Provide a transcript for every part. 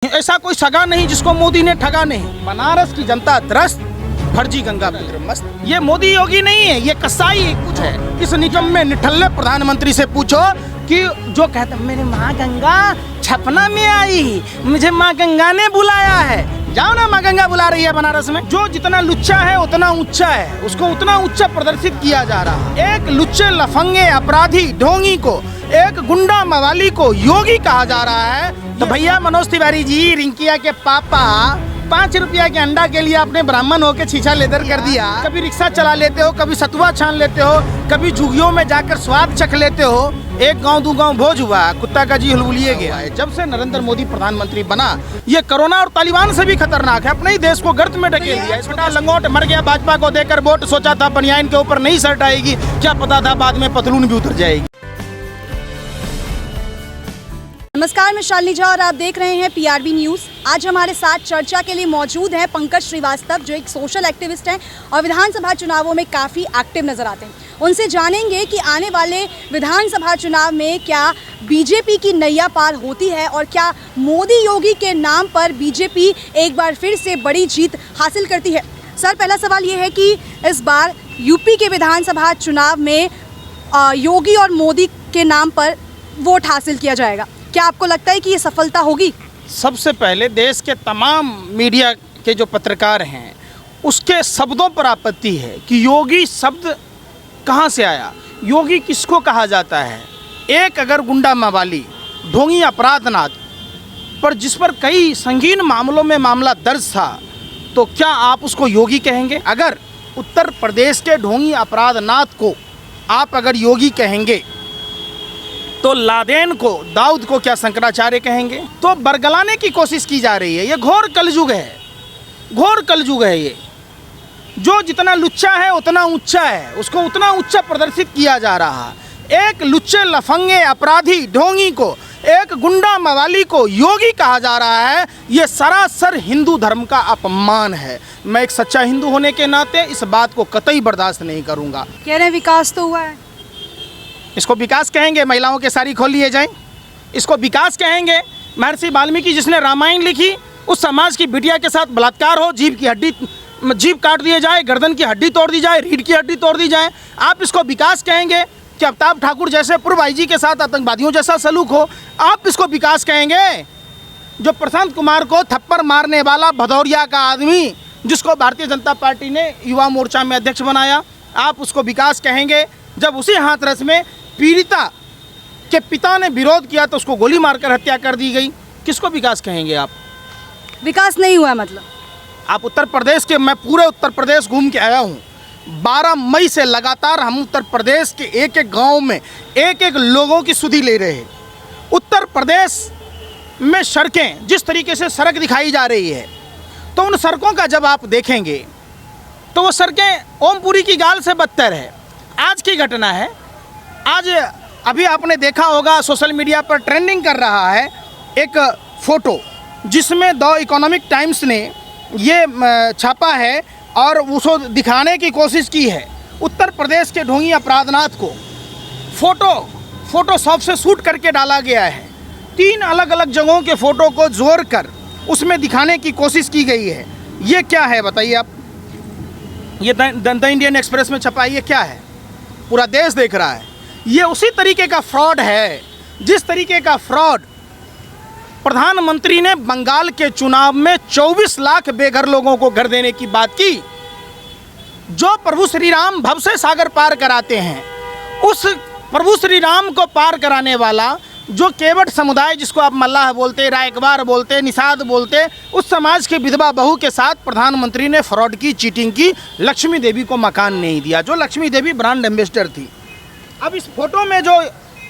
ऐसा कोई सगा नहीं जिसको मोदी ने ठगा नहीं। बनारस की जनता त्रस्त, फर्जी गंगा पुत्र मस्त। ये मोदी योगी नहीं है, ये कसाई कुछ है। इस निकम में निठल्ले प्रधानमंत्री से पूछो कि जो कहता मेरे माँ गंगा छपना में आई, मुझे माँ गंगा ने बुलाया है। जाओ ना, माँ गंगा बुला रही है बनारस में। जो जितना लुच्चा है उतना ऊंचा है, उसको उतना ऊंचा प्रदर्शित किया जा रहा है। एक लुच्चे लफंगे अपराधी ढोंगी को, एक गुंडा मवाली को योगी कहा जा रहा है। तो भैया मनोज तिवारी जी, रिंकिया के पापा 5 रुपया के अंडा के लिए आपने ब्राह्मण होके छीछा लेदर कर दिया। कभी रिक्शा चला लेते हो, कभी सतुआ छान लेते हो, कभी झुग्गियों में जाकर स्वाद चख लेते हो। एक गांव दो गांव भोज हुआ, कुत्ता का जी हुलहुलिए गया है। जब से नरेंद्र मोदी प्रधानमंत्री बना, ये कोरोना और तालिबान से भी खतरनाक है। अपने ही देश को गर्त में ढकेल दिया। छोटा लंगोट मर गया भाजपा को देकर वोट, सोचा था बनियान के ऊपर नहीं शर्ट आएगी, क्या पता था बाद में पतलून भी उतर जाएगी। नमस्कार, मैं शालिनी झा और आप देख रहे हैं पीआरबी न्यूज़। आज हमारे साथ चर्चा के लिए मौजूद हैं पंकज श्रीवास्तव, जो एक सोशल एक्टिविस्ट हैं और विधानसभा चुनावों में काफ़ी एक्टिव नजर आते हैं। उनसे जानेंगे कि आने वाले विधानसभा चुनाव में क्या बीजेपी की नैया पार होती है और क्या मोदी योगी के नाम पर बीजेपी एक बार फिर से बड़ी जीत हासिल करती है। सर, पहला सवाल ये है कि इस बार यूपी के विधानसभा चुनाव में योगी और मोदी के नाम पर वोट हासिल किया जाएगा, क्या आपको लगता है कि ये सफलता होगी? सबसे पहले देश के तमाम मीडिया के जो पत्रकार हैं उसके शब्दों पर आपत्ति है कि योगी शब्द कहाँ से आया, योगी किसको कहा जाता है। एक अगर गुंडा मवाली, ढोंगी अपराधनाथ पर जिस पर कई संगीन मामलों में मामला दर्ज था, तो क्या आप उसको योगी कहेंगे? अगर उत्तर प्रदेश के ढोंगी अपराधनाथ को आप अगर योगी कहेंगे तो लादेन को, दाऊद को क्या शंकराचार्य कहेंगे? तो बरगलाने की कोशिश की जा रही है। ये घोर कलयुग है, घोर कलयुग है। ये जो जितना लुच्चा है उतना ऊंचा है, उसको उतना ऊंचा प्रदर्शित किया जा रहा है। एक लुच्चे लफंगे अपराधी ढोंगी को, एक गुंडा मवाली को योगी कहा जा रहा है। ये सरासर हिंदू धर्म का अपमान है। मैं एक सच्चा हिंदू होने के नाते इस बात को कतई बर्दाश्त नहीं करूँगा। कह रहे हैं विकास तो हुआ है, इसको विकास कहेंगे? महिलाओं के साड़ी खोल लिए जाएं, इसको विकास कहेंगे? महर्षि वाल्मीकि जिसने रामायण लिखी, उस समाज की बिटिया के साथ बलात्कार हो, जीभ काट दिए जाए, गर्दन की हड्डी तोड़ दी जाए, रीढ़ की हड्डी तोड़ दी जाए, आप इसको विकास कहेंगे? कि अमिताभ ठाकुर जैसे पूर्व आईजी के साथ आतंकवादियों जैसा सलूक हो, आप इसको विकास कहेंगे? जो प्रशांत कुमार को थप्पड़ मारने वाला भदौरिया का आदमी, जिसको भारतीय जनता पार्टी ने युवा मोर्चा में अध्यक्ष बनाया, आप उसको विकास कहेंगे? जब उसी हाथरस में पीड़िता के पिता ने विरोध किया तो उसको गोली मारकर हत्या कर दी गई, किसको विकास कहेंगे आप? विकास नहीं हुआ मतलब? आप उत्तर प्रदेश के, मैं पूरे उत्तर प्रदेश घूम के आया हूँ। 12 मई से लगातार हम उत्तर प्रदेश के एक एक गांव में एक एक लोगों की सुधि ले रहे हैं। उत्तर प्रदेश में सड़कें, जिस तरीके से सड़क दिखाई जा रही है, तो उन सड़कों का जब आप देखेंगे तो वो सड़कें ओमपुरी की गाल से बदतर है। आज की घटना है, आज अभी आपने देखा होगा सोशल मीडिया पर ट्रेंडिंग कर रहा है एक फ़ोटो, जिसमें द इकोनॉमिक टाइम्स ने ये छापा है और उसको दिखाने की कोशिश की है। उत्तर प्रदेश के ढोंगी अपराधनाथ को फोटोशॉप से शूट करके डाला गया है। 3 अलग अलग जगहों के फ़ोटो को जोड़ कर उसमें दिखाने की कोशिश की गई है। ये क्या है बताइए आप? ये द इंडियन एक्सप्रेस में छपा है, ये क्या है? पूरा देश देख रहा है। ये उसी तरीके का फ्रॉड है जिस तरीके का फ्रॉड प्रधानमंत्री ने बंगाल के चुनाव में 24 लाख बेघर लोगों को घर देने की बात की। जो प्रभु श्री राम भव से सागर पार कराते हैं, उस प्रभु श्री राम को पार कराने वाला जो केवट समुदाय, जिसको आप मल्लाह बोलते, रायकवार बोलते, निषाद बोलते, उस समाज के विधवा बहू के साथ प्रधानमंत्री ने फ्रॉड की, चीटिंग की। लक्ष्मी देवी को मकान नहीं दिया, जो लक्ष्मी देवी ब्रांड एम्बेसडर थी। अब इस फोटो में जो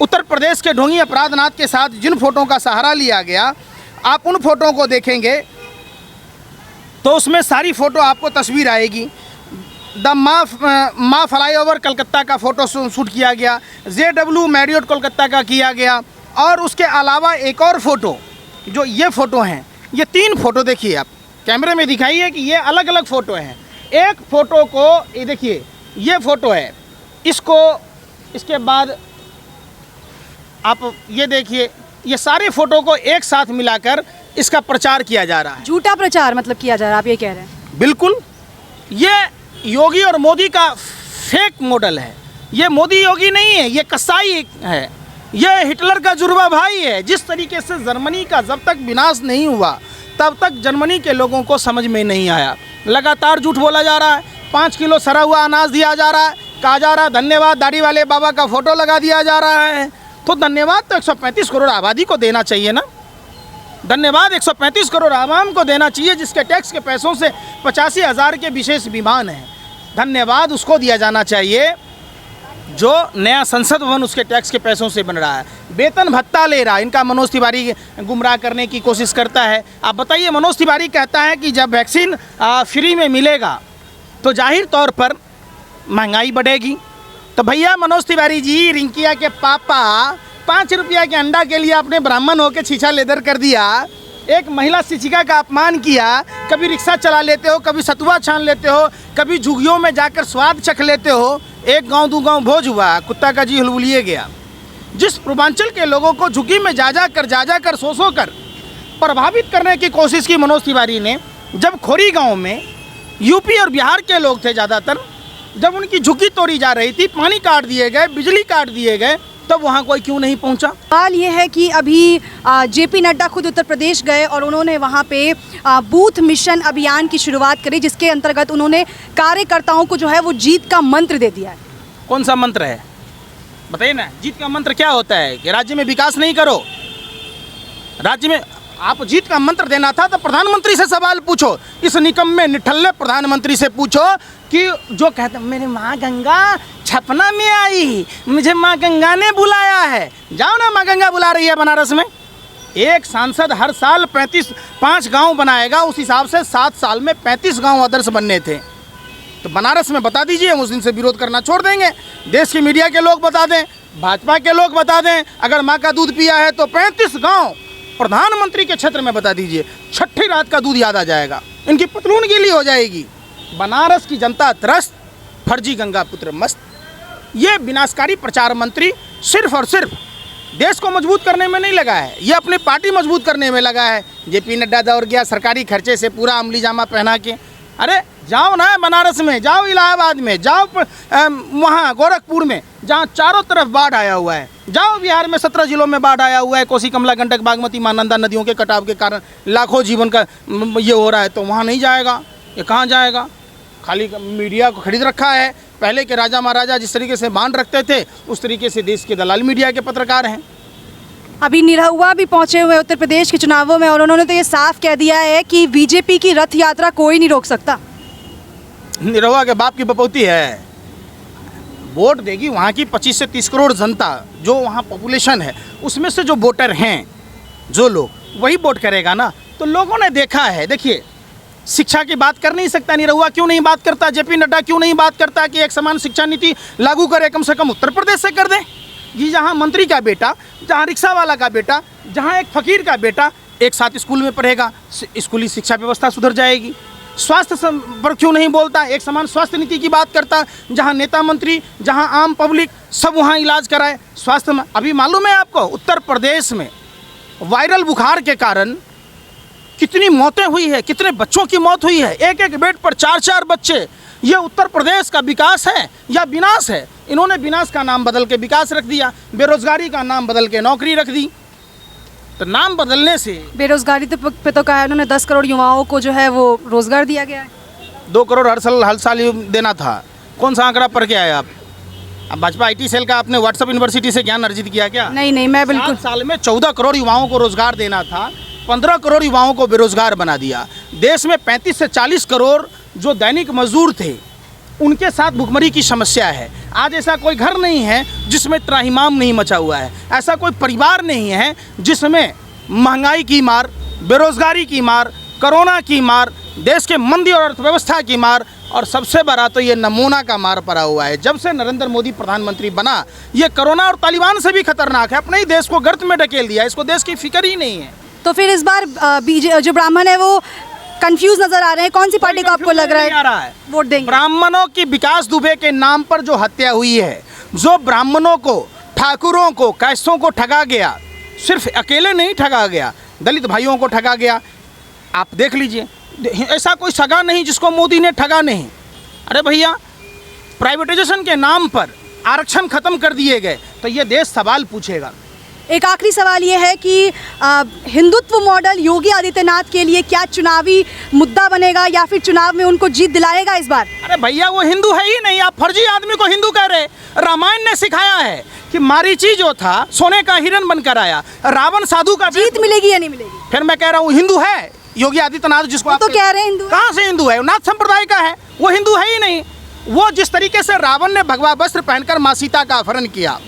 उत्तर प्रदेश के ढोंगी अपराधनाथ के साथ जिन फोटो का सहारा लिया गया, आप उन फोटो को देखेंगे तो उसमें सारी फ़ोटो आपको तस्वीर आएगी। द माँ फ्लाईओवर कलकत्ता का फ़ोटो शूट किया गया, JW मैरियट कोलकाता का किया गया, और उसके अलावा एक और फ़ोटो, जो ये फ़ोटो हैं, ये 3 फ़ोटो देखिए आप कैमरे में दिखाइए कि ये अलग अलग फ़ोटो हैं। एक फ़ोटो को ये देखिए, ये फ़ोटो है, इसके बाद आप ये देखिए, ये सारे फ़ोटो को एक साथ मिलाकर इसका प्रचार किया जा रहा है। झूठा प्रचार मतलब किया जा रहा है, आप ये कह रहे हैं? बिल्कुल, ये योगी और मोदी का फेक मॉडल है। ये मोदी योगी नहीं है, ये कसाई है, ये हिटलर का जुड़वा भाई है। जिस तरीके से जर्मनी का जब तक विनाश नहीं हुआ तब तक जर्मनी के लोगों को समझ में नहीं आया। लगातार झूठ बोला जा रहा है, 5 किलो सड़ा हुआ अनाज दिया जा रहा है, कहा जा रहा है धन्यवाद, दाढ़ी वाले बाबा का फोटो लगा दिया जा रहा है। तो धन्यवाद तो 135 करोड़ आबादी को देना चाहिए ना। धन्यवाद 135 करोड़ आवाम को देना चाहिए जिसके टैक्स के पैसों से 85,000 के विशेष विमान हैं। धन्यवाद उसको दिया जाना चाहिए जो नया संसद भवन उसके टैक्स के पैसों से बन रहा है। वेतन भत्ता ले रहा है, इनका मनोज तिवारी गुमराह करने की कोशिश करता है। आप बताइए, मनोज तिवारी कहता है कि जब वैक्सीन फ्री में मिलेगा तो जाहिर तौर पर महंगाई बढ़ेगी। तो भैया मनोज तिवारी जी, रिंकिया के पापा 5 रुपया के अंडा के लिए आपने ब्राह्मण होकर छीछा लेदर कर दिया, एक महिला शिक्षिका का अपमान किया। कभी रिक्शा चला लेते हो, कभी सतुआ छान लेते हो, कभी झुग्गियों में जाकर स्वाद चख लेते हो। एक गांव 2 गांव भोज हुआ, कुत्ता का जी हुलहुलिए गया। जिस पूर्वांचल के लोगों को झुग्गी में जा कर सो कर प्रभावित करने की कोशिश की मनोज तिवारी ने, जब खोरी गांव में यूपी और बिहार के लोग थे ज़्यादातर, जब उनकी झुग्गी तोड़ी जा रही थी, पानी काट दिए गए, बिजली काट दिए गए, तब वहाँ कोई क्यों नहीं पहुँचा? सवाल ये है कि अभी जेपी नड्डा खुद उत्तर प्रदेश गए और उन्होंने वहाँ पे बूथ मिशन अभियान की शुरुआत करी, जिसके अंतर्गत उन्होंने कार्यकर्ताओं को जो है वो जीत का मंत्र दे दिया है। कौन सा मंत्र है बताइए ना? जीत का मंत्र क्या होता है? कि राज्य में विकास नहीं करो। राज्य में आप जीत का मंत्र देना था तो प्रधानमंत्री से सवाल पूछो। इस निकम्मे निठल्ले प्रधानमंत्री से पूछो कि जो कहते मेरे माँ गंगा छपना में आई, मुझे माँ गंगा ने बुलाया है। जाओ ना, माँ गंगा बुला रही है बनारस में। एक सांसद हर साल 5 गांव बनाएगा, उस हिसाब से 7 साल में 35 गांव आदर्श बनने थे। तो बनारस में बता दीजिए, हम उस दिन से विरोध करना छोड़ देंगे। देश की मीडिया के लोग बता दें, भाजपा के लोग बता दें, अगर माँ का दूध पिया है तो 35 गांव प्रधानमंत्री के क्षेत्र में बता दीजिए। छठी रात का दूध याद आ जाएगा, इनकी पतलून गीली हो जाएगी। बनारस की जनता त्रस्त, फर्जी गंगा पुत्र मस्त। ये विनाशकारी प्रचार मंत्री सिर्फ और सिर्फ देश को मजबूत करने में नहीं लगा है, ये अपनी पार्टी मजबूत करने में लगा है। जेपी नड्डा दौड़ गया सरकारी खर्चे से पूरा अमली जामा पहना के। अरे जाओ ना बनारस में, जाओ इलाहाबाद में, जाओ वहाँ गोरखपुर में जहाँ चारों तरफ बाढ़ आया हुआ है, जाओ बिहार में 17 जिलों में बाढ़ आया हुआ है। कोसी, कमला, गंडक, बागमती, महानंदा नदियों के कटाव के कारण लाखों जीवन का ये हो रहा है, तो वहाँ नहीं जाएगा। ये कहाँ जाएगा? खाली मीडिया को खरीद रखा है। पहले के राजा महाराजा जिस तरीके से बांध रखते थे, उस तरीके से देश के दलाल मीडिया के पत्रकार हैं। अभी निरहुआ भी पहुंचे हुए उत्तर प्रदेश के चुनावों में और उन्होंने तो ये साफ कह दिया है कि बीजेपी की रथ यात्रा कोई नहीं रोक सकता। निरहुआ के बाप की बपौती है, वोट देगी वहाँ की 25 से 30 करोड़ जनता, जो वहाँ पॉपुलेशन है, उसमें से जो वोटर हैं, जो लोग, वही वोट करेगा ना। तो लोगों ने देखा है। देखिए, शिक्षा की बात कर नहीं सकता निरहुआ, क्यों नहीं बात करता? जेपी नड्डा क्यों नहीं बात करता कि एक समान शिक्षा नीति लागू करे? कम से कम उत्तर प्रदेश से कर दें। ये जहाँ मंत्री का बेटा, जहाँ रिक्शा वाला का बेटा, जहाँ एक फकीर का बेटा एक साथ स्कूल में पढ़ेगा, स्कूली शिक्षा व्यवस्था सुधर जाएगी। स्वास्थ्य पर क्यों नहीं बोलता? एक समान स्वास्थ्य नीति की बात करता, जहाँ नेता मंत्री, जहाँ आम पब्लिक सब वहाँ इलाज कराए। स्वास्थ्य में अभी मालूम है आपको, उत्तर प्रदेश में वायरल बुखार के कारण कितनी मौतें हुई है, कितने बच्चों की मौत हुई है। एक बेड पर 4 बच्चे। ये उत्तर प्रदेश का विकास है या विनाश है? इन्होंने विनाश का नाम बदल के विकास रख दिया, बेरोजगारी का नाम बदल के नौकरी रख दी। तो नाम बदलने से बेरोजगारी पे तो कहा है उन्होंने 10 करोड़ युवाओं को जो है वो रोजगार दिया गया है। 2 करोड़ हर साल देना था। कौन सा आंकड़ा पढ़ के आए आप? अब भाजपा IT सेल का आपने व्हाट्सएप यूनिवर्सिटी से ज्ञान अर्जित किया क्या? नहीं, मैं बिल्कुल। 7 साल में 14 करोड़ युवाओं को रोजगार देना था, 15 करोड़ युवाओं को बेरोजगार बना दिया। देश में 35 से 40 करोड़ जो दैनिक मजदूर थे, उनके साथ भुखमरी की समस्या है। आज ऐसा कोई घर नहीं है जिसमें त्राहिमाम नहीं मचा हुआ है। ऐसा कोई परिवार नहीं है जिसमें महंगाई की मार, बेरोजगारी की मार, कोरोना की मार, देश के मंदी और अर्थव्यवस्था की मार, और सबसे बड़ा तो ये नमूना का मार पड़ा हुआ है। जब से नरेंद्र मोदी प्रधानमंत्री बना, ये कोरोना और तालिबान से भी खतरनाक है। अपने ही देश को गर्त में ढकेल दिया। इसको देश की फिक्र ही नहीं है। तो फिर इस बार जो ब्राह्मण है वो कंफ्यूज नजर आ रहे हैं। कौन सी पार्टी को आपको लग रहा है वोट देंगे? ब्राह्मणों की विकास दुबे के नाम पर जो हत्या हुई है, जो ब्राह्मणों को, ठाकुरों को, कैसों को ठगा गया, सिर्फ अकेले नहीं ठगा गया, दलित भाइयों को ठगा गया। आप देख लीजिए, ऐसा कोई सगा नहीं जिसको मोदी ने ठगा नहीं। अरे भैया, प्राइवेटाइजेशन के नाम पर आरक्षण खत्म कर दिए गए, तो ये देश सवाल पूछेगा। एक आखिरी सवाल ये है कि हिंदुत्व मॉडल योगी आदित्यनाथ के लिए क्या चुनावी मुद्दा बनेगा या फिर चुनाव में उनको जीत दिलाएगा इस बार? अरे भैया, वो हिंदू है ही नहीं, आप फर्जी आदमी को हिंदू कह रहे। रामायण ने सिखाया है कि मारीची जो था सोने का हिरण बनकर आया, रावण साधु का। जीत मिलेगी या नहीं मिलेगी? फिर मैं कह रहा हूँ हिंदू है योगी आदित्यनाथ, जिसको आप तो कह रहे हैं हिंदू। कहाँ से हिंदू है? नाथ संप्रदाय का है, वो हिंदू है ही नहीं। वो जिस तरीके से रावण ने भगवा वस्त्र पहनकर माँ सीता का अपहरण किया,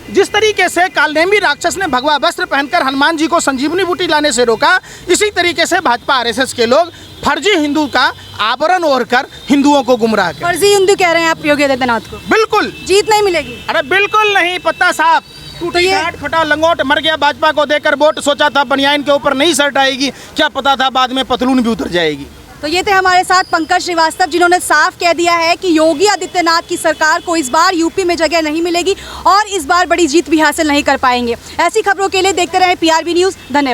जिस तरीके से कालनेमी राक्षस ने भगवा वस्त्र पहनकर हनुमान जी को संजीवनी बूटी लाने से रोका, इसी तरीके से भाजपा आरएसएस के लोग फर्जी हिंदू का आवरण ओढ़कर हिंदुओं को गुमराह कर। फर्जी हिंदू कह रहे हैं आप योगी आदित्यनाथ को? बिल्कुल। जीत नहीं मिलेगी? अरे बिल्कुल नहीं, पत्ता साफ, टूटी घाट फटा लंगोट मर गया भाजपा को देकर वोट। सोचा था बनियाइन के ऊपर नहीं शर्ट आएगी, क्या पता था बाद में पतलून भी उतर जाएगी। तो ये थे हमारे साथ पंकज श्रीवास्तव, जिन्होंने साफ कह दिया है कि योगी आदित्यनाथ की सरकार को इस बार यूपी में जगह नहीं मिलेगी और इस बार बड़ी जीत भी हासिल नहीं कर पाएंगे। ऐसी खबरों के लिए देखते रहें PRB न्यूज़। धन्यवाद।